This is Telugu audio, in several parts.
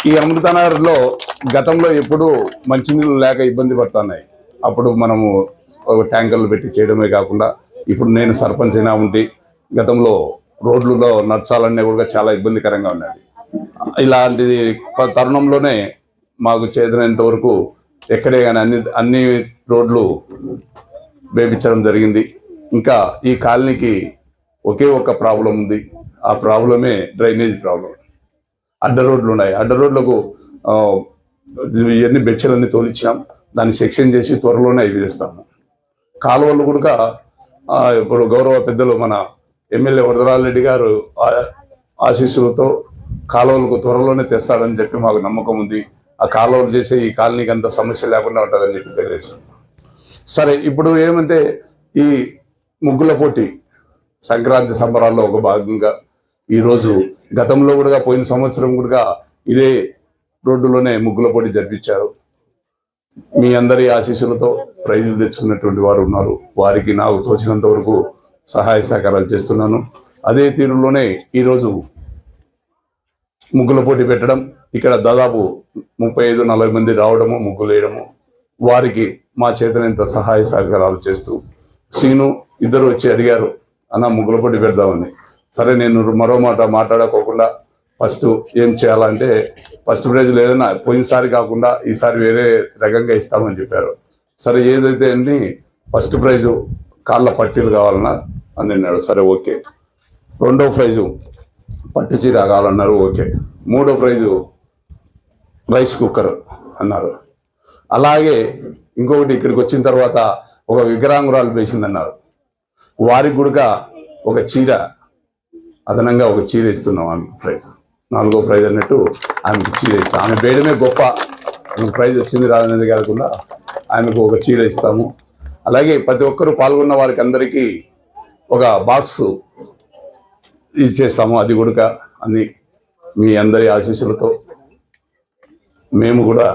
ఈ అమృతనగర్లో గతంలో ఎప్పుడు మంచినీళ్ళు లేక ఇబ్బంది పడుతున్నాయి. అప్పుడు మనము ట్యాంకర్లు పెట్టి చేయడమే కాకుండా ఇప్పుడు నేను సర్పంచ్ అయినా ఉండి గతంలో రోడ్లలో నడచాలనే కూడా చాలా ఇబ్బందికరంగా ఉన్నది. ఇలాంటి తరుణంలోనే మాకు చేతనంత వరకు ఎక్కడే కానీ అన్ని రోడ్లు వేపించడం జరిగింది. ఇంకా ఈ కాలనీకి ఒకే ఒక ప్రాబ్లం ఉంది. ఆ ప్రాబ్లమే డ్రైనేజ్ ప్రాబ్లం. అడ్డ రోడ్లు ఉన్నాయి. అడ్డ రోడ్లకు ఇవన్నీ బెచ్చలన్నీ తోలిచ్చాం. దాన్ని సెక్షన్ చేసి త్వరలోనే అయిపోయిస్తాము. కాలువలు కూడా ఇప్పుడు గౌరవ పెద్దలు మన ఎమ్మెల్యే వరదరాజరెడ్డి గారు ఆశీస్సులతో కాలువలకు త్వరలోనే తెస్తాడని చెప్పి మాకు నమ్మకం ఉంది. ఆ కాలువలు చేసే ఈ కాలనీకి అంత సమస్య లేకుండా ఉంటుందని చెప్పి తెలియజేస్తాం. సరే, ఇప్పుడు ఏమంటే ఈ ముగ్గుల పోటీ సంక్రాంతి సంబరాల్లో ఒక భాగంగా ఈరోజు గతంలో కూడా పోయిన సంవత్సరం కూడా ఇదే రోడ్డులోనే ముగ్గుల పోటీ జరిపించారు. మీ అందరి ఆశీస్సులతో ప్రైజులు తెచ్చుకున్నటువంటి వారు ఉన్నారు. వారికి నాకు తోచినంత వరకు సహాయ సహకారాలు చేస్తున్నాను. అదే తీరులోనే ఈరోజు ముగ్గుల పోటీ పెట్టడం, ఇక్కడ దాదాపు 35-40 మంది రావడము, ముగ్గులు వేయడము, వారికి మా చేతనంత సహాయ సహకారాలు చేస్తూ సీను ఇద్దరు వచ్చి అడిగారు, అన్న ముగ్గుల పోటీ పెడదామని. సరే, నేను మరో మాట మాట్లాడకోకుండా ఫస్ట్ ఏం చేయాలంటే ఫస్ట్ ప్రైజ్ లేదన్నా పోయినసారి కాకుండా ఈసారి వేరే రకంగా ఇస్తామని చెప్పారు. సరే, ఏదైతే అని ఫస్ట్ ప్రైజు కాళ్ళ పట్టీలు కావాలన్నా అని అన్నాడు. సరే, ఓకే. రెండో ప్రైజు పట్టు చీర కావాలన్నారు. ఓకే. మూడో ప్రైజు రైస్ కుక్కర్ అన్నారు. అలాగే ఇంకొకటి ఇక్కడికి వచ్చిన తర్వాత ఒక వికలాంగురాలు వేసిందన్నారు. వారికి కూడా ఒక చీర అదనంగా ఒక చీర ఇస్తున్నాం. ఆమెకు ప్రైజ్, 4వ ప్రైజ్ అన్నట్టు ఆమెకు చీర ఇస్తాం. ఆమె వేయడమే గొప్ప. ఆమెకు ప్రైజ్ వచ్చింది రాదనేది కాకుండా ఆమెకు ఒక చీర ఇస్తాము. అలాగే ప్రతి ఒక్కరూ పాల్గొన్న వారికి అందరికీ ఒక బాక్స్ ఇచ్చేస్తాము. అది కూడా అన్ని మీ అందరి ఆశీస్సులతో మేము కూడా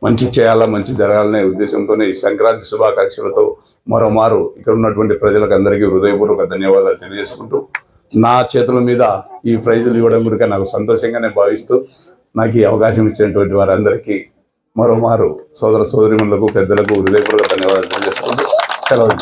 మంచి చేయాలా, మంచి జరగాలనే ఉద్దేశంతోనే ఈ సంక్రాంతి శుభాకాంక్షలతో మరోమారు ఇక్కడ ఉన్నటువంటి ప్రజలకు అందరికీ హృదయపూర్వక ధన్యవాదాలు తెలియజేసుకుంటూ, నా చేతుల మీద ఈ ప్రైజులు ఇవ్వడం కూడా నాకు సంతోషంగానే భావిస్తూ నాకు ఈ అవకాశం ఇచ్చినటువంటి వారందరికీ మరోమారు సోదర సోదరిమణులకు, పెద్దలకు హృదయపూర్వక ధన్యవాదాలు తెలియజేసుకుంటూ సెలవు.